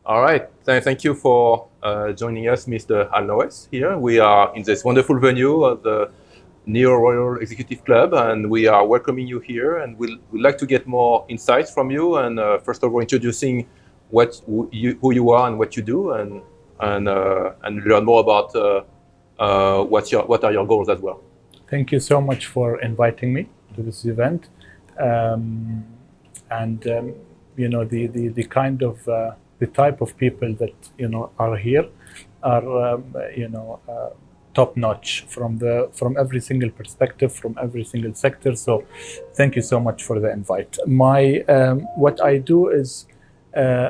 All right. Thank you for joining us, Mr. Al Nowais. Here we are in this wonderful venue of the Neo Royal Executive Club, and we are welcoming you here. And we'd like to get more insights from you. And first of all, introducing who you are and what you do, and learn more about what are your goals as well. Thank you so much for inviting me to this event. The kind of the type of people that are here are top notch from every single perspective, from every single sector. So, thank you so much for the invite. What I do is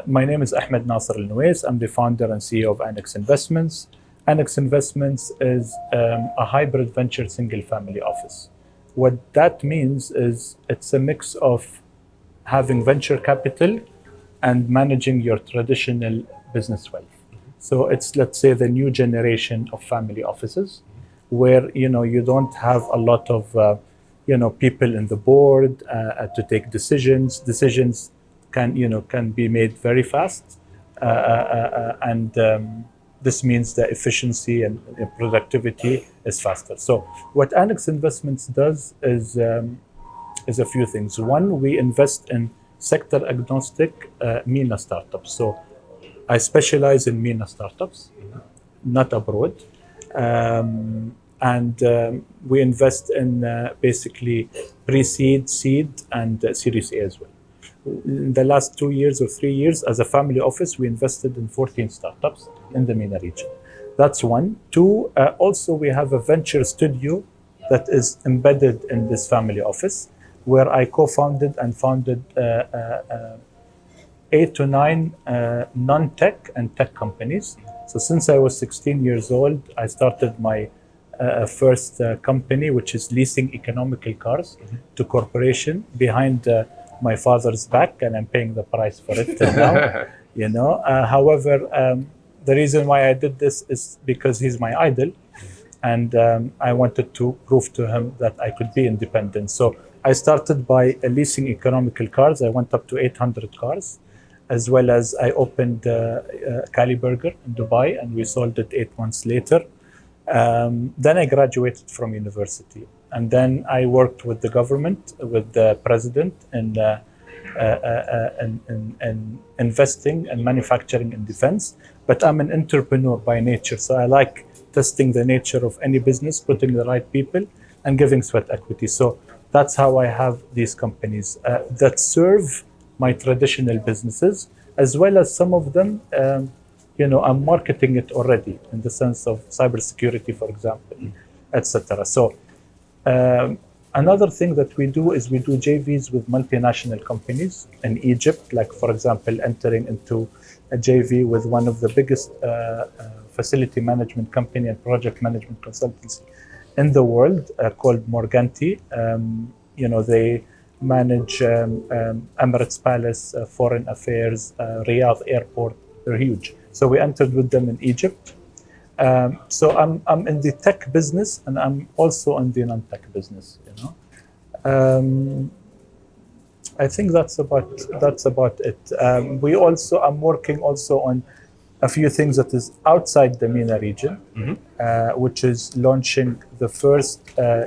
my name is Ahmed Al Nowais. I'm the founder and CEO of Annex Investments. Annex Investments is a hybrid venture single family office. What that means is it's a mix of having venture capital and managing your traditional business wealth. So it's, let's say, the new generation of family offices where you don't have a lot of people in the board to take decisions. Decisions can be made very fast, and this means the efficiency and productivity is faster. So what Annex Investments does is a few things. One, we invest in sector agnostic MENA startups. So I specialize in MENA startups, not abroad. We invest in basically pre-seed, seed, and Series A as well. In the last 2 years or 3 years, as a family office, we invested in 14 startups in the MENA region. That's one. Two, also we have a venture studio that is embedded in this family office, where I co-founded and founded 8 to 9 non-tech and tech companies. So since I was 16 years old, I started my first company, which is leasing economical cars to corporation behind my father's back, and I'm paying the price for it till now. However, the reason why I did this is because he's my idol, and I wanted to prove to him that I could be independent. So I started by leasing economical cars. I went up to 800 cars, as well as I opened Cali Burger in Dubai, and we sold it 8 months later. Then I graduated from university, and then I worked with the government, with the president, in investing and manufacturing in defense. But I'm an entrepreneur by nature, so I like testing the nature of any business, putting the right people, and giving sweat equity. So that's how I have these companies that serve my traditional businesses, as well as some of them. I'm marketing it already in the sense of cybersecurity, for example, etc. So another thing that we do is we do JVs with multinational companies in Egypt, like, for example, entering into a JV with one of the biggest facility management company and project management consultancy in the world called Morganti. They manage Emirates Palace, Foreign Affairs, Riyadh Airport. They're huge. So we entered with them in Egypt. So I'm in the tech business, and I'm also in the non-tech business. I think that's about it. I'm working also on a few things that is outside the MENA region, which is launching the first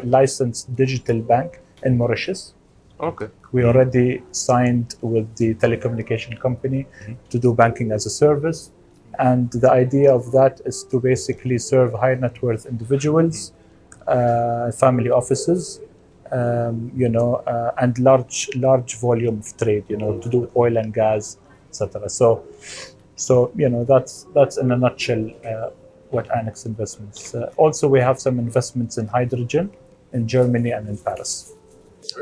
licensed digital bank in Mauritius. Okay. We already signed with the telecommunication company to do banking as a service. And the idea of that is to basically serve high net worth individuals, family offices, and large volume of trade, to do oil and gas, etc. So that's in a nutshell what Annex Investments. Also, we have some investments in hydrogen in Germany and in Paris.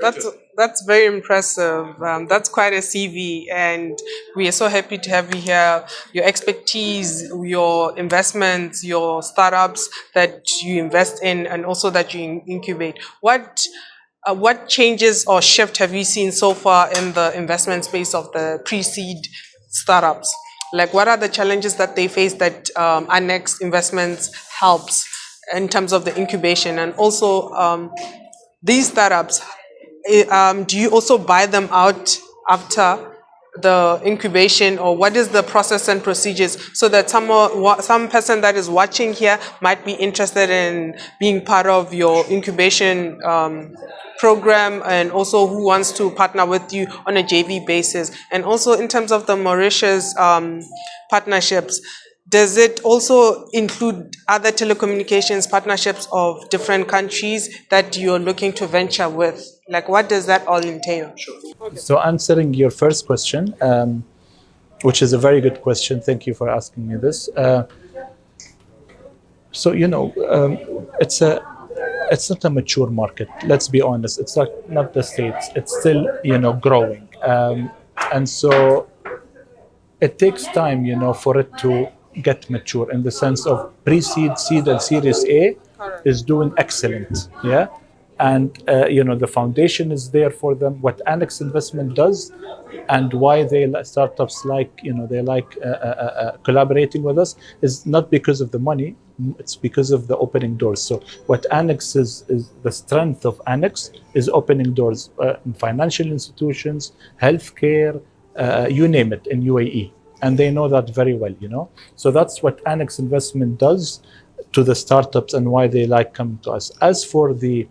That's very impressive. That's quite a CV, and we are so happy to have you here. Your expertise, your investments, your startups that you invest in, and also that you incubate. What changes or shift have you seen so far in the investment space of the pre-seed startups? Like, what are the challenges that they face that Annex Investments helps in terms of the incubation, and also these startups? Do you also buy them out after the incubation, or what is the process and procedures, so that some person that is watching here might be interested in being part of your incubation program, and also who wants to partner with you on a JV basis. And also in terms of the Mauritius partnerships, does it also include other telecommunications partnerships of different countries that you're looking to venture with? Like, what does that all entail? So answering your first question, which is a very good question. Thank you for asking me this. It's not a mature market. Let's be honest. It's not the States. It's still growing, and so it takes time for it to get mature in the sense of pre-seed, seed, and Series A is doing excellent. Yeah. And the foundation is there for them. What Annex Investment does, and why startups collaborating with us, is not because of the money. It's because of the opening doors. So what Annex is the strength of Annex is opening doors in financial institutions, healthcare, you name it, in UAE, and they know that very well. So that's what Annex Investment does to the startups and why they like coming to us. As for the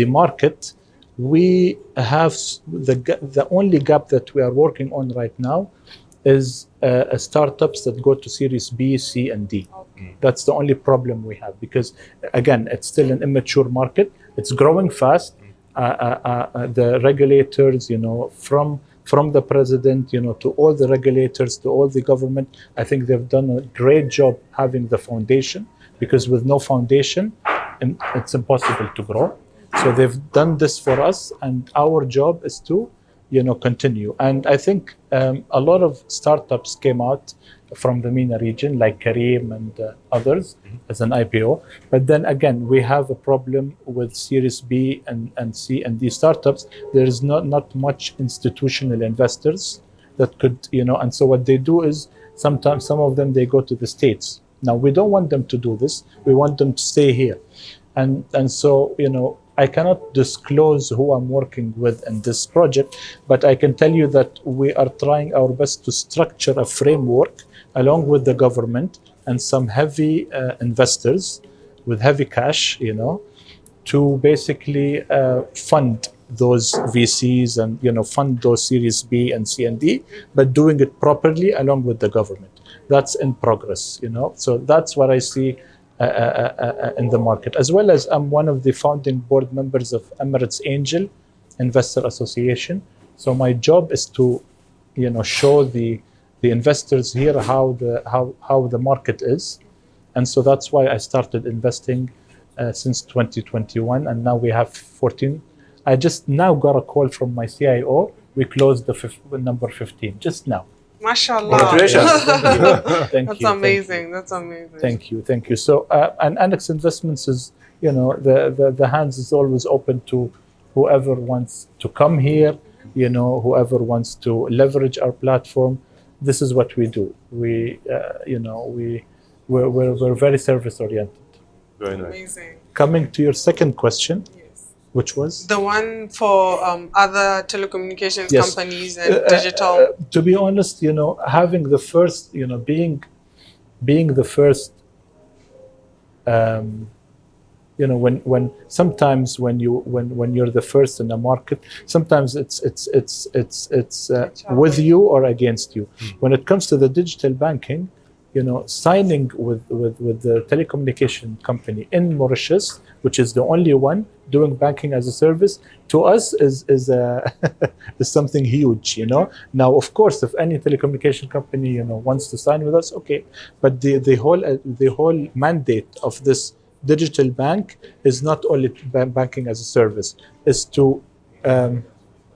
market, we have the only gap that we are working on right now is startups that go to Series B, C, and D. Okay. That's the only problem we have, because again, it's still an immature market. It's growing fast. The regulators, from the president, to all the regulators, to all the government, I think they've done a great job having the foundation, because with no foundation, it's impossible to grow. So they've done this for us, and our job is to, continue. And I think a lot of startups came out from the MENA region, like Kareem and others, as an IPO. But then again, we have a problem with Series B and C and D startups. There is not much institutional investors that could, and so what they do is sometimes some of them, they go to the States. Now, we don't want them to do this. We want them to stay here. And so, I cannot disclose who I'm working with in this project, but I can tell you that we are trying our best to structure a framework along with the government and some heavy investors with heavy cash, to basically fund those VCs and, fund those Series B and C and D, but doing it properly along with the government. That's in progress, So that's what I see in the market, as well as I'm one of the founding board members of Emirates Angel Investor Association. So my job is to, show the investors here how the market is, and so that's why I started investing since 2021, and now we have 14. I just now got a call from my CIO. We closed the number 15 just now. MashaAllah. Congratulations. Thank That's you. amazing. That's amazing. Thank you. So, and Annex Investments is, the hands is always open to whoever wants to come here, whoever wants to leverage our platform. This is what we do. We're very service oriented. Very nice. Amazing. Coming to your second question, which was? The one for other telecommunications Yes. companies and digital. To be honest, having the first, being the first, when sometimes when you're the first in a market, sometimes it's with you or against you. When it comes to the digital banking, signing with the telecommunication company in Mauritius, which is the only one doing banking as a service, to us is is something huge. Now, of course, if any telecommunication company wants to sign with us, okay. But the whole mandate of this digital bank is not only banking as a service, is to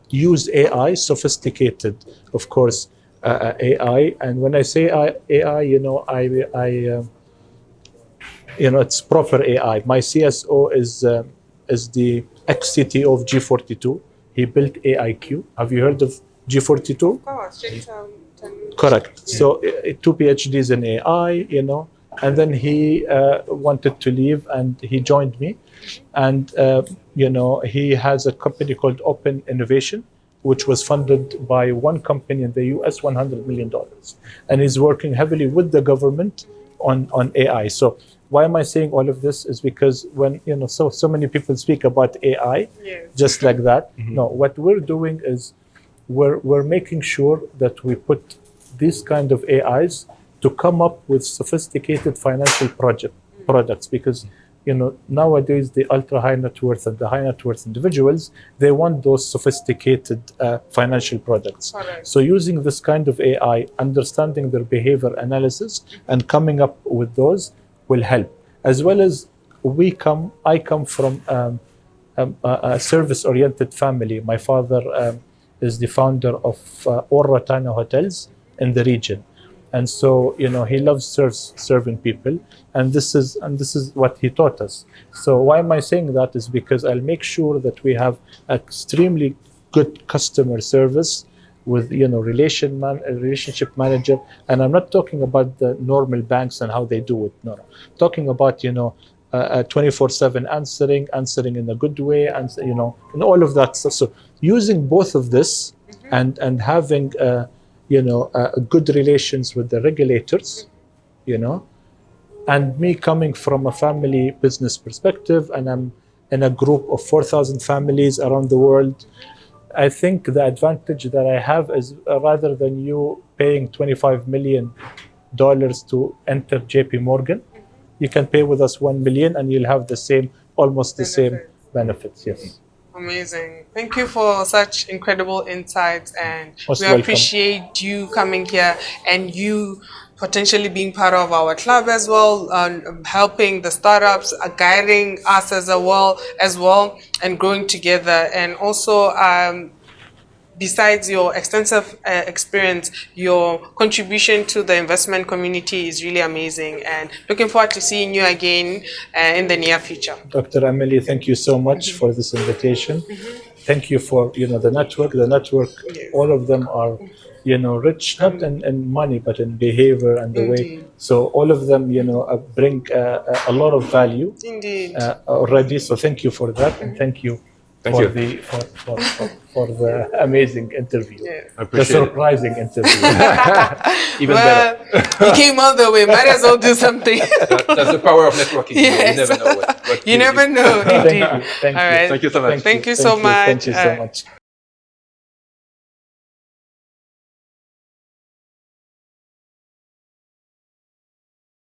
use AI, sophisticated, of course. AI, and when I say AI, it's proper AI. My CSO is the ex-CTO of G42. He built AIQ. Have you heard of G42? Of course, correct. So 2 PhDs in AI, and then he wanted to leave, and he joined me, and he has a company called Open Innovation. which was funded by one company in the US, $100 million. And he's working heavily with the government on AI. So why am I saying all of this is because when, so many people speak about AI, just like that. No, what we're doing is we're making sure that we put these kind of AIs to come up with sophisticated financial products, because nowadays the ultra high net worth and the high net worth individuals, they want those sophisticated financial products. Correct. So using this kind of AI, understanding their behavior analysis and coming up with those will help. As well as I come from a service-oriented family. My father is the founder of All Rotana Hotels in the region. And so, he loves serving people, and this is what he taught us. So why am I saying that is because I'll make sure that we have extremely good customer service with, relationship manager. And I'm not talking about the normal banks and how they do it. No. Talking about, 24/7 answering in a good way, and, and all of that stuff. So using both of this and having, good relations with the regulators, and me coming from a family business perspective, and I'm in a group of 4,000 families around the world. I think the advantage that I have is rather than you paying $25 million to enter JP Morgan, you can pay with us $1 million and you'll have almost the same benefits. Yes. Amazing. Thank you for such incredible insights, and Most we welcome. appreciate you coming here and you potentially being part of our club as well, helping the startups, guiding us as well, and growing together. And also, besides your extensive experience, your contribution to the investment community is really amazing, and looking forward to seeing you again in the near future. Dr. Emily, thank you so much for this invitation. Thank you for, the network. The network, all of them are, rich, not in money, but in behavior and the way. So all of them, bring a lot of value already. So thank you for that. And thank you for the amazing interview. The surprising interview. Even better. You came all the way. Might as well do something. That's the power of networking. Yes. You never know what You never know. Indeed. Thank you. All right. Thank you so much. Thank you so much. Thank you so much.